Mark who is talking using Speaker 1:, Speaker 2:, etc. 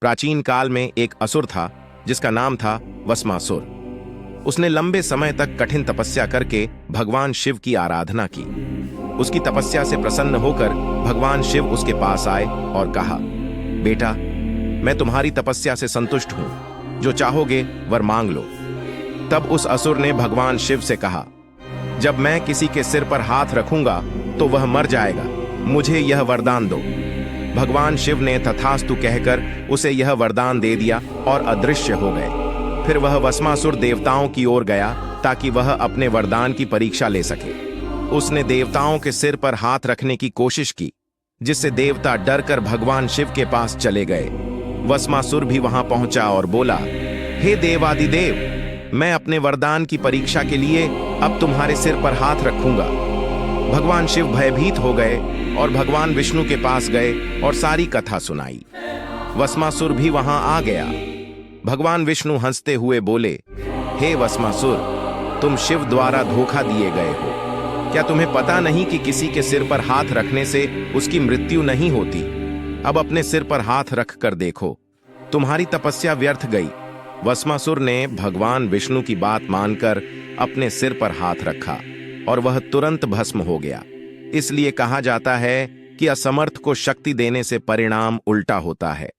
Speaker 1: प्राचीन काल में एक असुर था जिसका नाम था वस्मासुर। उसने लंबे समय तक कठिन तपस्या करके भगवान शिव की आराधना की। उसकी तपस्या से प्रसन्न होकर भगवान शिव उसके पास आए और कहा, बेटा, मैं तुम्हारी तपस्या से संतुष्ट हूं, जो चाहोगे वर मांग लो। तब उस असुर ने भगवान शिव से कहा, जब मैं किसी के सिर पर हाथ रखूंगा तो वह मर जाएगा, मुझे यह वरदान दो। भगवान शिव ने तथास्तु कहकर उसे यह वरदान दे दिया और अदृश्य हो गए। फिर वह वस्मासुर देवताओं की ओर गया ताकि वह अपने वरदान की परीक्षा ले सके। उसने देवताओं के सिर पर हाथ रखने की कोशिश की, जिससे देवता डरकर भगवान शिव के पास चले गए। वस्मासुर भी वहां पहुंचा और बोला, हे देवादिदेव, मैं अपने वरदान की परीक्षा के लिए अब तुम्हारे सिर पर हाथ रखूंगा। भगवान शिव भयभीत हो गए और भगवान विष्णु के पास गए और सारी कथा सुनाई। वस्मासुर भी वहां आ गया। भगवान विष्णु हंसते हुए बोले, हे वस्मासुर, तुम शिव द्वारा धोखा दिए गए हो। क्या तुम्हें पता नहीं कि किसी के सिर पर हाथ रखने से उसकी मृत्यु नहीं होती? अब अपने सिर पर हाथ रख कर देखो, तुम्हारी तपस्या व्यर्थ गई। वस्मासुर ने भगवान विष्णु की बात मानकर अपने सिर पर हाथ रखा और वह तुरंत भस्म हो गया। इसलिए कहा जाता है कि असमर्थ को शक्ति देने से परिणाम उल्टा होता है।